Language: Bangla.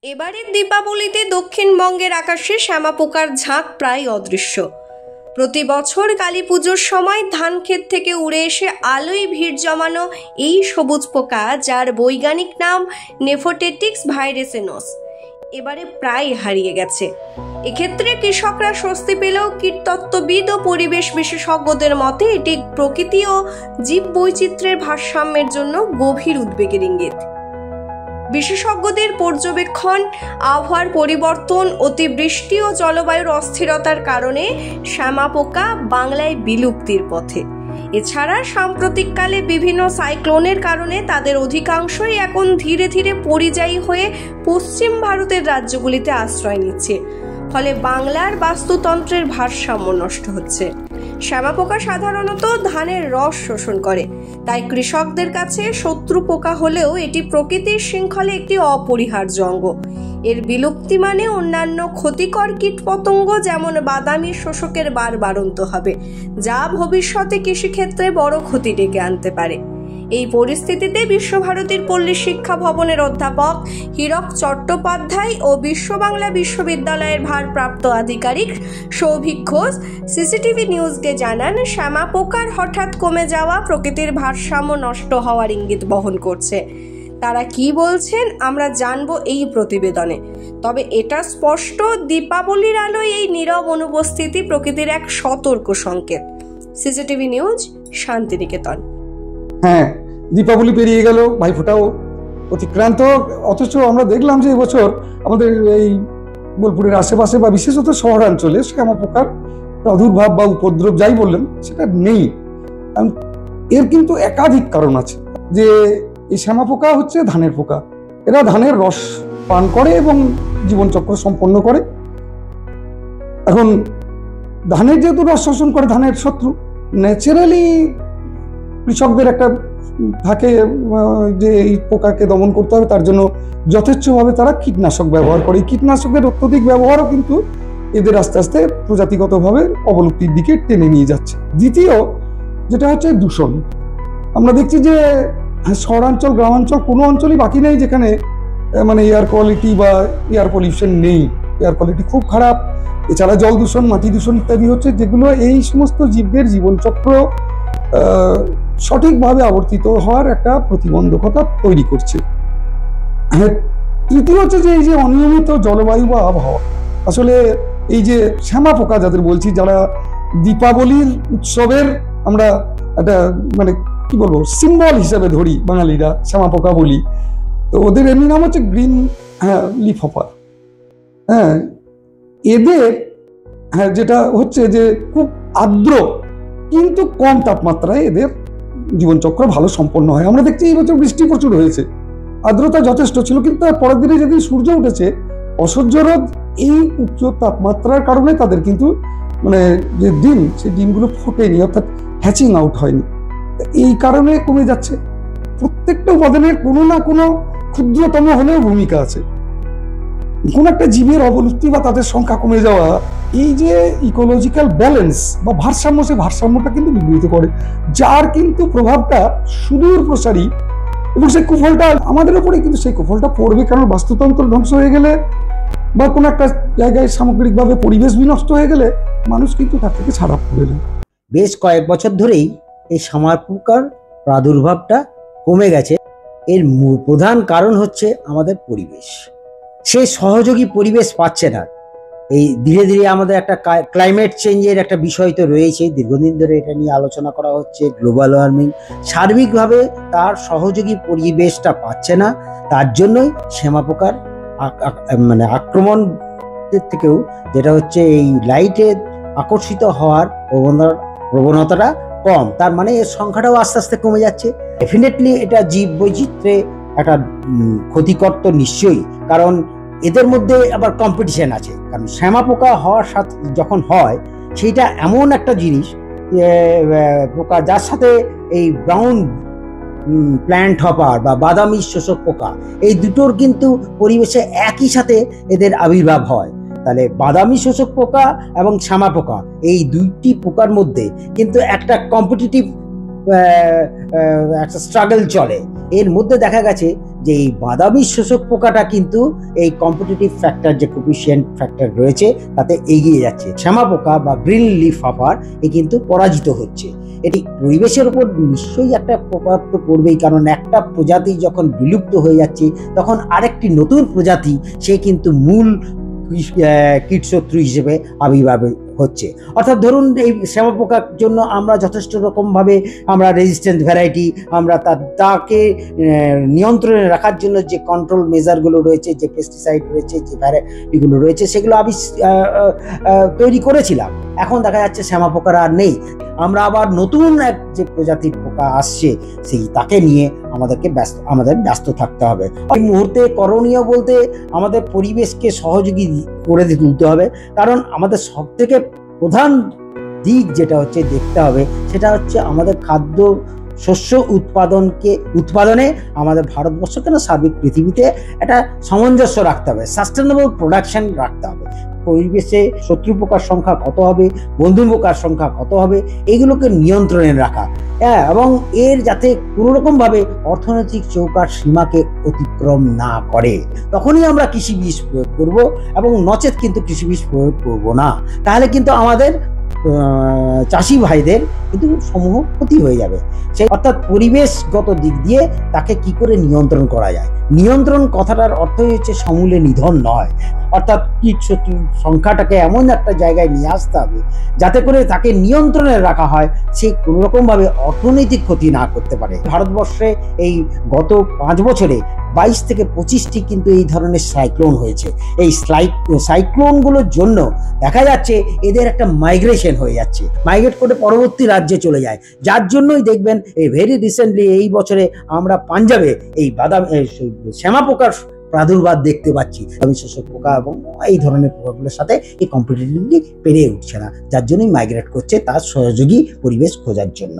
এবারের দীপাবলিতে দক্ষিণবঙ্গের আকাশে শ্যামাপোকার ঝাঁক প্রায় অদৃশ্য। প্রতি বছর কালী পুজোর সময় ধান ক্ষেত থেকে উড়ে এসে আলোয় ভিড় জমানো এই সবুজ পোকা, যার বৈজ্ঞানিক নাম নেফোটেটিক্স ভাইরেসেনোস, এবারে প্রায় হারিয়ে গেছে। এক্ষেত্রে কৃষকরা স্বস্তি পেলেও কীটতত্ত্ববিদ ও পরিবেশ বিশেষজ্ঞদের মতে এটি প্রকৃতি ও জীব বৈচিত্র্যের ভারসাম্যের জন্য গভীর উদ্বেগের ইঙ্গিত। বিশেষজ্ঞদের পর্যবেক্ষণ, আবহাওয়ার পরিবর্তন, অতিবৃষ্টি ও জলবায়ুর অস্থিরতার কারণে শ্যামাপোকা বাংলায় বিলুপ্তির পথে। এছাড়া সাম্প্রতিককালে বিভিন্ন সাইক্লোনের কারণে তাদের অধিকাংশই এখন ধীরে ধীরে পরিযায়ী হয়ে পশ্চিম ভারতের রাজ্যগুলিতে আশ্রয় নিচ্ছে। ফলে বাংলার বাস্তুতন্ত্রের ভারসাম্য নষ্ট হচ্ছে। শ্যামাপোকা সাধারণত ধানের রস শোষণ করে, তাই কৃষকদের কাছে শত্রু পোকা হলেও এটি প্রকৃতির শৃঙ্খলে একটি অপরিহার্য অঙ্গ। এর বিলুপ্তি মানে অন্যান্য ক্ষতিকর কীটপতঙ্গ যেমন বাদামি শোষকের বাড়ন্ত হবে, যা ভবিষ্যতে কৃষিক্ষেত্রে বড় ক্ষতি ডেকে আনতে পারে। এই পরিস্থিতিতে বিশ্বভারতীর পল্লী শিক্ষা ভবনের অধ্যাপক হীরক চট্টোপাধ্যায় ও বিশ্ব বাংলা বিশ্ববিদ্যালয়ের ভারপ্রাপ্ত আধিকারিক সৌভিক ঘোষ সিসিটিভি নিউজকে জানান, শ্যামাপোকার হঠাৎ কমে যাওয়া প্রকৃতির ভারসাম্য নষ্ট হওয়ার ইঙ্গিত বহন করছে। তারা কি বলছেন আমরা জানবো এই প্রতিবেদনে। তবে এটা স্পষ্ট, দীপাবলির আলোয় এই নীরব অনুপস্থিতি প্রকৃতির এক সতর্ক সংকেত। CCTV news, Santiniketan. হ্যাঁ, দীপাবলি পেরিয়ে গেল, ভাইফোঁটাও অতিক্রান্ত, অথচ আমরা দেখলাম যে এবছর আমাদের এই বোলপুরের আশেপাশে বা বিশেষত শহরাঞ্চলে শ্যামাপোকার প্রাদুর্ভাব বা উপদ্রব যাই বললেন সেটা নেই। এর কিন্তু একাধিক কারণ আছে। যে এই শ্যামাপোকা হচ্ছে ধানের পোকা, এরা ধানের রস পান করে এবং জীবনচক্র সম্পন্ন করে। এখন ধানের যেহেতু রস শোষণ করে, ধানের শত্রু, ন্যাচারালি কৃষকদের একটা থাকে যে এই পোকাকে দমন করতে হবে, তার জন্য যথেচ্ছভাবে তারা কীটনাশক ব্যবহার করে। কীটনাশকের অত্যধিক ব্যবহারও কিন্তু এদের আস্তে আস্তে প্রজাতিগতভাবে অবলুপ্তির দিকে টেনে নিয়ে যাচ্ছে। দ্বিতীয় যেটা হচ্ছে দূষণ। আমরা দেখছি যে শহরাঞ্চল, গ্রামাঞ্চল কোনো অঞ্চলই বাকি নেই যেখানে মানে এয়ার কোয়ালিটি বা এয়ার পলিউশন নেই। এয়ার কোয়ালিটি খুব খারাপ। এছাড়া জল দূষণ, মাটি দূষণ ইত্যাদি হচ্ছে, যেগুলো এই সমস্ত জীবদের জীবনচক্র সঠিকভাবে আবর্তিত হওয়ার একটা প্রতিবন্ধকতা তৈরি করছে। তৃতীয় হচ্ছে যে এই যে অনিয়মিত জলবায়ু বা আবহাওয়া। আসলে এই যে শ্যামাপোকা যাদের বলছি, যারা দীপাবলির উৎসবের আমরা একটা মানে কি বলবো সিম্বল হিসেবে ধরি বাঙালিরা, শ্যামাপোকা বলি, তো ওদের এমনি নাম হচ্ছে গ্রিন লিফ হপার। হ্যাঁ, এদের যেটা হচ্ছে যে খুব আর্দ্র কিন্তু কম তাপমাত্রায় এদের জীবনচক্র ভালো সম্পন্ন হয়। আমরা দেখছি এই বছর বৃষ্টি প্রচুর হয়েছে, আর্দ্রতা যথেষ্ট ছিল, কিন্তু তার পরের দিনে যেদিন সূর্য উঠেছে, অসহ্য রোদ, এই উচ্চ তাপমাত্রার কারণে তাদের কিন্তু মানে যে ডিম, সেই ডিমগুলো ফোটেনি, অর্থাৎ হ্যাচিং আউট হয়নি। এই কারণে কমে যাচ্ছে। প্রত্যেকটা উপাদানের কোনো না কোনো ক্ষুদ্রতম হলেও ভূমিকা আছে। কোন একটা জীবের অবলুপ্তি বা তাদের সংখ্যা কমে যাওয়া, এই যে ইকোলজিক্যাল ব্যালেন্স বা ভারসাম্য, সেই ভারসাম্যটা কিন্তু বিঘ্নিত করে, যার কিন্তু প্রভাবটা সুদূর প্রসারী। এবং সেই কুফলটা আমাদের উপরে কিন্তু সেই কুফলটা পড়বে, কারণ বাস্তুতন্ত্র ধ্বংস হয়ে গেলে বা কোনো একটা জায়গায় সামগ্রিকভাবে পরিবেশ বিনষ্ট হয়ে গেলে মানুষ কিন্তু তার থেকে ছাড়া পড়ে না। বেশ কয়েক বছর ধরেই এই শ্যামাপোকার প্রাদুর্ভাবটা কমে গেছে। এর প্রধান কারণ হচ্ছে আমাদের পরিবেশ। সেই সহযোগী পরিবেশ পাচ্ছে না। এই ধীরে ধীরে আমাদের একটা ক্লাইমেট চেঞ্জের একটা বিষয় তো রয়েছে, দীর্ঘদিন ধরে এটা নিয়ে আলোচনা করা হচ্ছে। গ্লোবাল ওয়ার্মিং সার্বিকভাবে তার সহযোগী পরিবেশটা পাচ্ছে না, তার জন্যই শ্যামাপোকার মানে আক্রমণের থেকেও যেটা হচ্ছে এই লাইটে আকর্ষিত হওয়ার প্রবণতাটা কম, তার মানে এর সংখ্যাটাও আস্তে আস্তে কমে যাচ্ছে। ডেফিনেটলি এটা জীব বৈচিত্র্যে একটা ক্ষতিকর তো নিশ্চয়ই, কারণ এদের মধ্যে আবার কম্পিটিশন আছে। কারণ শ্যামাপোকা হওয়ার সাথে যখন হয়, সেইটা এমন একটা জিনিস পোকা যার সাথে এই ব্রাউন প্ল্যান্ট হপার বা বাদামি শোষক পোকা, এই দুটোর কিন্তু পরিবেশে একই সাথে এদের আবির্ভাব হয়। তাহলে বাদামি শোষক পোকা এবং শ্যামাপোকা, এই দুইটি পোকার মধ্যে কিন্তু একটা কম্পিটিটিভ একটা স্ট্রাগল চলে। এর মধ্যে দেখা গেছে যে এই বাদামি শোষক পোকাটা কিন্তু এই কম্পিটিটিভ ফ্যাক্টর যে কোফিশিয়েন্ট ফ্যাক্টর রয়েছে তাতে এগিয়ে যাচ্ছে। শ্যামা পোকা বা গ্রিন লিফ হপার এ কিন্তু পরাজিত হচ্ছে। এটি পরিবেশের উপর নিশ্চয়ই একটা প্রভাব তো পড়বেই, কারণ একটা প্রজাতি যখন বিলুপ্ত হয়ে যাচ্ছে তখন আরেকটি নতুন প্রজাতি সে কিন্তু মূল কীটশত্রু হিসেবে আবির্ভাব হচ্ছে। অর্থাৎ ধরুন এই শ্যামা পোকার জন্য আমরা যথেষ্ট রকমভাবে আমরা রেজিস্ট্যান্ট ভ্যারাইটি আমরা তাকে নিয়ন্ত্রণে রাখার জন্য যে কন্ট্রোল মেজারগুলো রয়েছে, যে পেস্টিসাইড রয়েছে, যে ভ্যারাইটিগুলো রয়েছে সেগুলো আমি তৈরি করেছিলাম। এখন দেখা যাচ্ছে শ্যামা পোকার আর নেই। আমরা আবার নতুন এক যে প্রজাতির পোকা আসছে সেই তাকে নিয়ে আমাদের ব্যস্ত থাকতে হবে। এই মুহূর্তে করণীয় বলতে আমাদের পরিবেশকে সহযোগী করে তুলতে হবে, কারণ আমাদের সব থেকে প্রধান দিক যেটা হচ্ছে দেখতে হবে সেটা হচ্ছে আমাদের খাদ্য শস্য উৎপাদনে আমাদের ভারতবর্ষ কেন সার্বিক পৃথিবীতে একটা সামঞ্জস্য রাখতে হবে, সাস্টেনেবল প্রোডাকশন রাখতে হবে। পরিবেশে শত্রু পোকার সংখ্যা কত হবে, বন্ধু পোকার সংখ্যা কত হবে, এগুলোকে নিয়ন্ত্রণে রাখা, হ্যাঁ, এবং এর যাতে কোনো রকমভাবে অর্থনৈতিক চৌকার সীমাকে অতিক্রম না করে, তখনই আমরা কৃষি বীজ প্রয়োগ করব, এবং নচেত কিন্তু কৃষি বীজ প্রয়োগ করব না। তাহলে কিন্তু আমাদের চাষি ভাইদের কিন্তু সমূহ ক্ষতি হয়ে যাবে। সেই অর্থাৎ পরিবেশগত দিক দিয়ে তাকে কি করে নিয়ন্ত্রণ করা যায়। নিয়ন্ত্রণ কথাটার অর্থই হচ্ছে সমূলে নিধন নয়, অর্থাৎ কীটশত্রুর সংখ্যাটাকে এমন একটা জায়গায় নিয়ে আসতে হবে যাতে করে তাকে নিয়ন্ত্রণে রাখা হয়, সে কোনো রকমভাবে অর্থনৈতিক ক্ষতি না করতে পারে। ভারতবর্ষে এই গত 5 বছরে 22 থেকে 25টি কিন্তু এই ধরনের সাইক্লোন হয়েছে। এই সাইক্লোনগুলোর জন্য দেখা যাচ্ছে এদের একটা মাইগ্রেশন হয়ে যাচ্ছে, মাইগ্রেট করে পরবর্তী রাজ্যে চলে যায়, যার জন্যই দেখবেন এই ভেরি রিসেন্টলি এই বছরে আমরা পাঞ্জাবে এই শ্যামা পোকার প্রাদুর্ভাব দেখতে পাচ্ছি। শোষক পোকা এবং এই ধরনের পোকাগুলোর সাথে এই কম্পিটিটিভলি পেরিয়ে উঠছে না, যার জন্যই মাইগ্রেট করছে তার সহযোগী পরিবেশ খোঁজার জন্য।